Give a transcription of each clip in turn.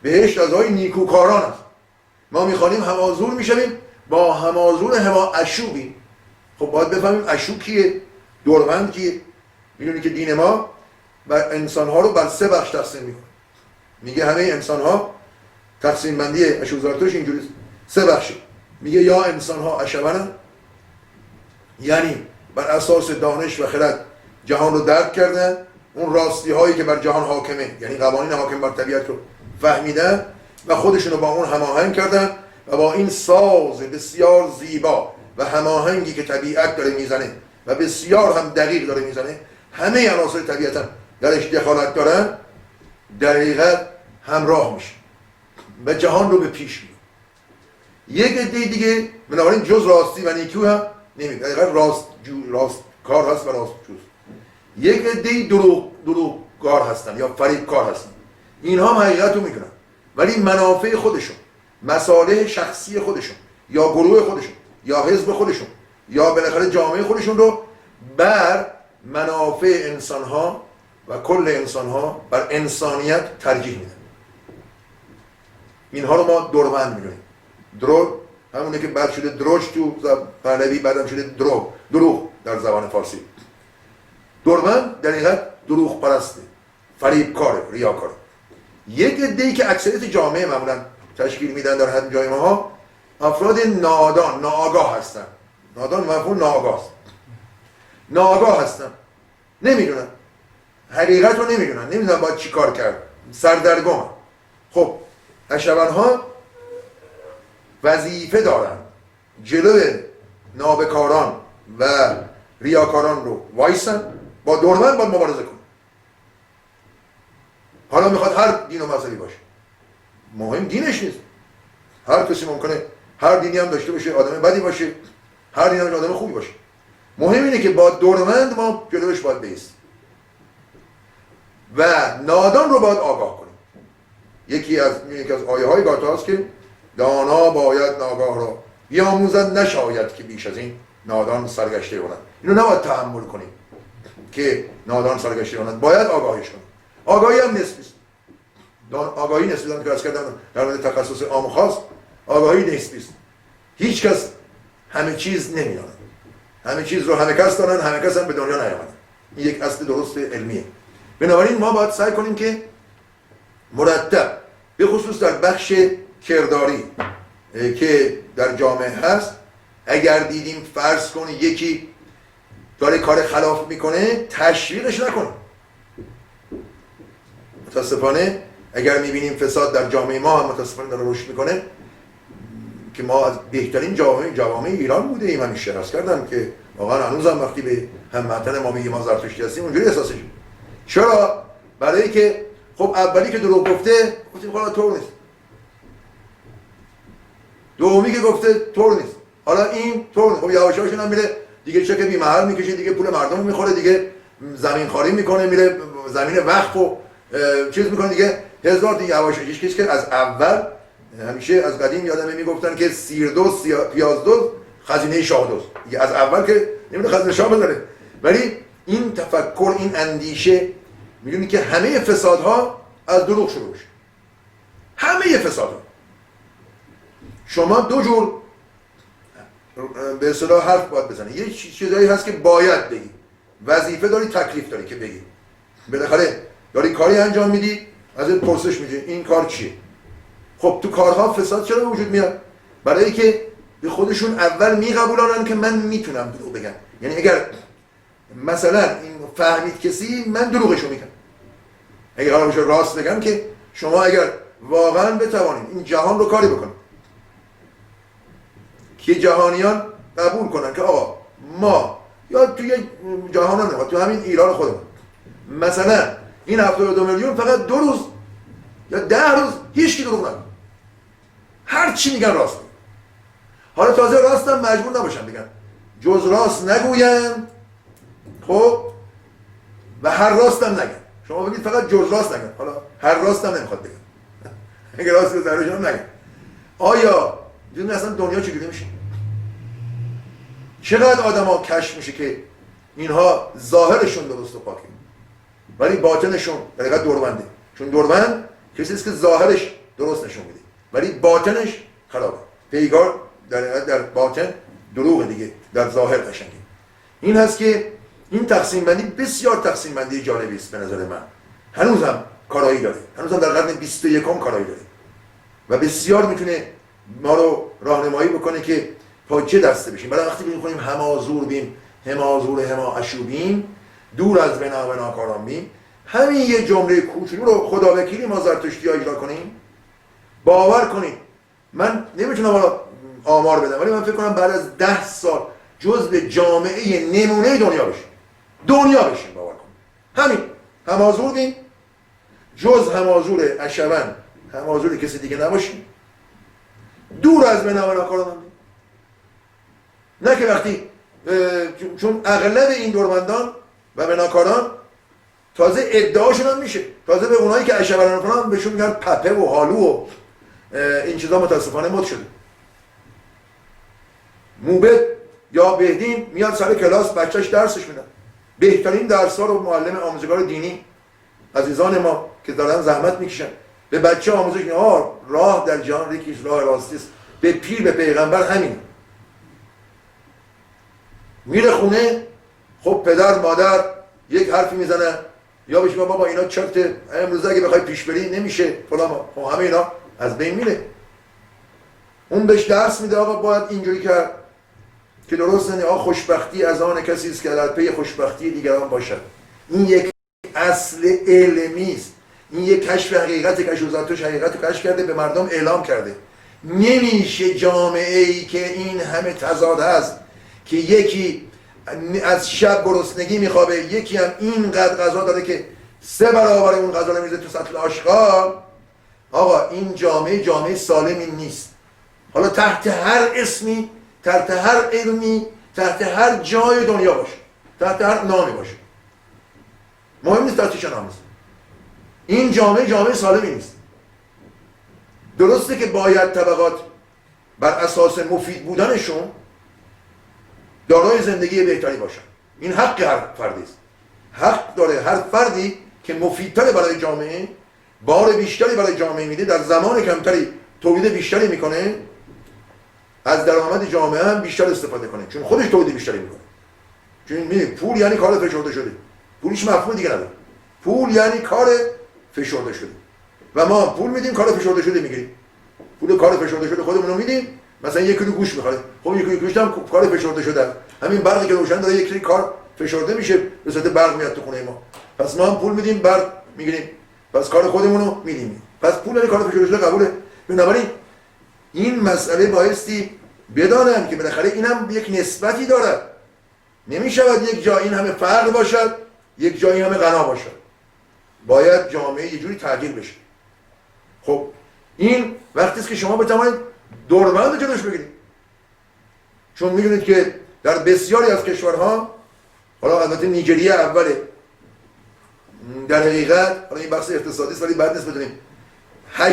بهشت فضای نیکوکاران است. ما میخوانیم همازور میشویم با همازور هما اشوبی. خب باید بفهمیم اشوب کیه، دروند کیه. میدونی که دین ما بر انسانها رو بر 3 بخش تقسیم میکنه. میگه همه انسانها تقسیم بندی اشوب زارتوش اینجوریه، 3 بخشه. میگه یا انسانها اشونن، یعنی بر اساس دانش و خرد جهان رو درک کردن، اون راستی هایی که بر جهان حاکمه، یعنی قوانین حاکم بر طبیعت رو فهمیدن و خودشون رو با اون هماهنگ کردن و با این ساز بسیار زیبا و هماهنگی که طبیعت داره میزنه و بسیار هم دقیق داره میزنه، همه عناصر طبیعت هم درش دخالت دارن، در حقیقت همراه میشه و جهان رو به پیش میبره. یک عده دیگه بنابراین جز راستی و نیکی هم نمیگه، حقیقت راست کار هست و راست جوز. یک عده دروغ کار هستن یا فریب کار هستن، اینها هم حقیقت رو میکنن ولی منافع خودشون، مصالح شخصی خودشون یا گروه خودشون یا حزب خودشون یا بالاخره جامعه خودشون رو بر منافع انسانها و کل انسانها، بر انسانیت ترجیح میدن. اینها رو ما دروند میدونیم. درو همونه که بعد شده دروش تو پهلوی، بعدم شده دروغ در زبان فارسی. دروند در حقیقت دروغ پرسته، فریب کاره، ریاکاره. یک عده‌ای که اکثریت جامعه معمولا تشکیل میدن در حد جای ماها، افراد نادان، ناآگاه هستن. نادان مفهوم ناآگاه است. ناآگاه هستن، نمیدونن، حقیقت رو نمیدونن باید چی کار کرد، سردرگم. خب اشونها وظیفه دارن جلو نابکاران و ریاکاران رو وایسن، با دروند باید مبارزه کنن. حالا میخواد هر دین و مذهبی باشه، مهم دینش نیست. هر کسی ممکنه هر دینی هم داشته باشه، آدم بدی باشه، هر دینی هم آدم خوبی باشه. مهم اینه که با دروند ما جلوش باید بیستیم و نادان رو باید آگاه کنیم. یکی از آیه های گاتا هست که دانا باید ناگاه را بیاموزد، نشاید که بیش از این نادان سرگشته کنند. اینو نباید تحمل کنیم که نادان سرگشته کنند، باید آگاهیش کنیم. آگاهی هم نسبیست. آگاهی نسبیست که از کردن در مورد تخصص عام و خاص، آگاهی نسبیست. هیچ کس همه چیز نمیداند. همه چیز رو همه کس دارن، همه کس هم به دنیا نیامدن. این یک اصل درست علمیه. بنابراین ما باید سعی کنیم که مرتب، به خصوص در بخش کرداری که در جامعه هست، اگر دیدیم فرض کنی یکی داره کار خلاف میکنه، تشویقش نکنیم. متاسفانه اگر میبینیم فساد در جامعه ما هم متاسفانه داره رشد میکنه، که ما از بهترین جوامع ایران بوده ایم، همیشه عرض کردم که واقعا هنوزم وقتی به هموطن ما میگیم ما زرتشتی هستیم اونجوری احساسش. چرا؟ برای که خب اولی که دروغ گفته گفتیم حالا طور نیست، دومی که گفته طور نیست، حالا این طور نیست. خب یواش یواش هم میره دیگه چک بی محل میکشه، دیگه پول مردم رو میخوره، دیگه زمین خاری میکنه، میره زمین وقف و چیز میکنه، دیگه هزار دیگه یواش یواش. کسی که از اول، همیشه از قدیم یادمه میگفتن که سیردوز پیازدوز خزینه شاهدوز، دیگه از اول که نمیده خزینه شاه بذاره. ولی این تفکر، این اندیشه، میدونی که همه فسادها از دروغ شروع میشه. همه فسادها. شما دو جور به اصطلاح حرف باید بزنی. یه چیزایی هست که باید بگی، وظیفه داری، تکلیف داری که بگی. بالاخره داری کاری انجام میدی، ازت پرسش میشه این کار چیه. خب تو کارها فساد چرا به وجود میاد؟ برای که به خودشون اول میقبولانن که من میتونم دروغ بگم. یعنی اگر مثلا این فهمید کسی، من دروغشو میگم. اگر حالا بشه راست بگم که شما اگر واقعا بتوانید این جهان رو کاری بکنید که جهانیان قبول کنن که آقا ما یا توی جهان هم تو همین ایران خودمون مثلا این 72 میلیون فقط 2 روز یا 10 روز هیچ کی دروغ نگه، هر چی میگن راست میگن. حالا تازه راستم مجبور نباشن بگن، جز راست نگوین، خب، و هر راستم نگن. شما بگید فقط جز راست نگن، حالا هر راستم نمیخواد بگن، اگه راست به ذرهشون نگن. آیا دیدین اصلا دنیا چجوری میشه؟ چقدر آدم ها کشف میشه که اینها ظاهرشون درست و پاکه ولی باطنشون در حقیقت دوربنده. چون دوربند کسی است که ظاهرش درست نشون میده، ولی باطنش خرابه. پیگار در باطن دروغ دیگه، در ظاهر قشنگه. این هست که این تقسیم بندی بسیار تقسیم بندی جالبی است به نظر من. هنوزم کارایی داره، هنوزم در قرن 21 کارایی داره و بسیار میتونه ما رو راهنمایی بکنه که پا چه دسته بشیم. برای وقتی میخونیم همازور بیم، همازور هما اشوبیم، دور از بنا و ناکاران بیم، همین یه جمله کوچولو رو خدا وکیلی ما زرتشتی‌ها اجرا کنیم، باور کنید من نمیتونم حالا آمار بدم، ولی من فکر کنم بعد از 10 سال جزء جامعه نمونه دنیا بشیم، باور کنید. همین همازور بیم، جز همازور اشون، همازور کسی دیگه نباشیم، دور از بنا و ناکاران بیم. نه که وقتی چون اغلب این دوربندان و بناکاران تازه ادعاشون هم میشه، تازه به اونایی که اشورن فلان بهشون میگن پپه و هالو و این چیزا متاسفانه مد شده. موبت یا بهدین میاد سر کلاس بچهش درسش میدن، بهترین درس‌ها رو معلم آموزگار دینی عزیزان ما که دارن زحمت میکشن به بچه آموزش میدن. راه در جهان یکیش راه راستی است، به پیر به پیغمبر همین. میره خونه، خب پدر مادر یک حرفی میزنه یا بهش بابا اینا چرته، امروز اگه بخوای پیش بری نمیشه فلان، خب همه اینا از بین میره. اون بهش درس میده آقا باید اینجوری کرد که درست نه، خوشبختی از آن کسی است که در پی خوشبختی دیگران باشد. این یک اصل علمی است، این یک کشف حقیقت که زرتشت حقیقت رو کشف کرده، به مردم اعلام کرده. نمیشه جامعه ای که این همه تضاد هست که یکی از شب گرسنگی میخوابه، یکی هم اینقدر غذا داره که 3 برابر اون غذا رو میزه تو سطل آشغال. آقا این جامعه سالمی نیست. حالا تحت هر اسمی، تحت هر علمی، تحت هر جای دنیا باشه، تحت هر نامی باشه، مهم نیست تحت چه نام است، این جامعه سالمی نیست. درسته که باید طبقات بر اساس مفید بودنشون دارای زندگی بهتری باشن، این حق هر فردی است. حق داره هر فردی که مفیدتر برای جامعه، بار بیشتری برای جامعه میده، در زمان کمتری تولید بیشتری میکنه، از درآمد جامعه هم بیشتر استفاده کنه، چون خودش تولید بیشتری میکنه. چون میدونید پول یعنی کار فشرده شده، پولش مفهوم دیگه نداره. پول یعنی کار فشرده شده و ما پول میدیم کار فشرده شده میگیریم. پول کار فشرده شده خودمون رو میدیم، مثلا 1 کیلو گوشت میخواد، خب 1 کیلو گوشت هم کار فشرده شده. همین برقی که روشن داره 1 کیلو کار فشرده میشه، به صورت برق میاد تو خونه ما. پس ما هم پول میدیم برق میگیریم، پس کار خودمون رو میدیم. پس پول یعنی کار فشرده شده قبوله. بنابراین این مسئله بایستی بدانم که بالاخره اینم یک نسبتی داره. نمیشود یک جایی این همه فقر باشد، یک جایی همه غنا باشد. باید جامعه یه جوری تغییر بشه. خب این وقتی است که شما بتوانید دوربند جلوش بگیرید. چون میدونید که در بسیاری از کشورها، حالا البته نیجریه اوله، در حقیقت حالا این بحث اقتصادی است ولی بعد نیست بدونیم 82%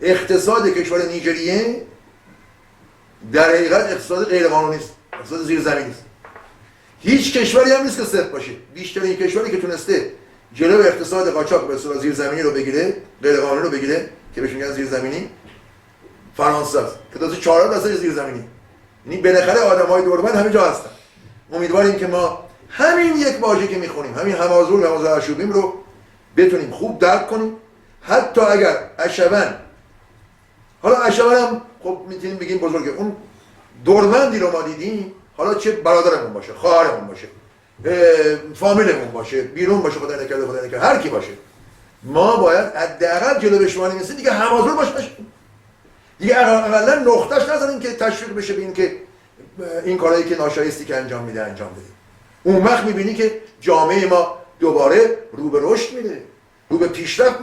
اقتصاد کشور نیجریه در حقیقت اقتصاد غیر قانونی است، اقتصاد زیرزمینی است. هیچ کشوری هم نیست که صفر باشه. بیشترین کشوری که تونسته جلو اقتصاد قاچاق به صورت زیرزمینی رو بگیره، غیر قانونی رو بگیره که بهش میگن زیرزمینی، فرانسه است که تازه 4% زیرزمینی. یعنی بالاخره آدمای دوربند همه جا هستن. امیدواریم که ما همین یک واژه که میخونیم، همین همازور و همازور اشوبیم رو بتونیم خوب درک کنیم. حتی اگر اشون، حالا اشون هم خب میتونیم بگیم بزرگه، اون دوربندی رو ما دیدیم، حالا چه برادرمون باشه، خواهرمون باشه، فامیلمون باشه، بیرون باشه، خدا نکرده هر کی باشه، ما باید حداقل جلو به شما نمی‌رسه دیگه همازور باشه، دیگه اقلا نقطه‌اش نزنیم که تشویق بشه به این که این کارهایی که ناشایستی که انجام میده انجام بده. اون وقت میبینی که جامعه ما دوباره رو به رشد میره، رو به پیشرفت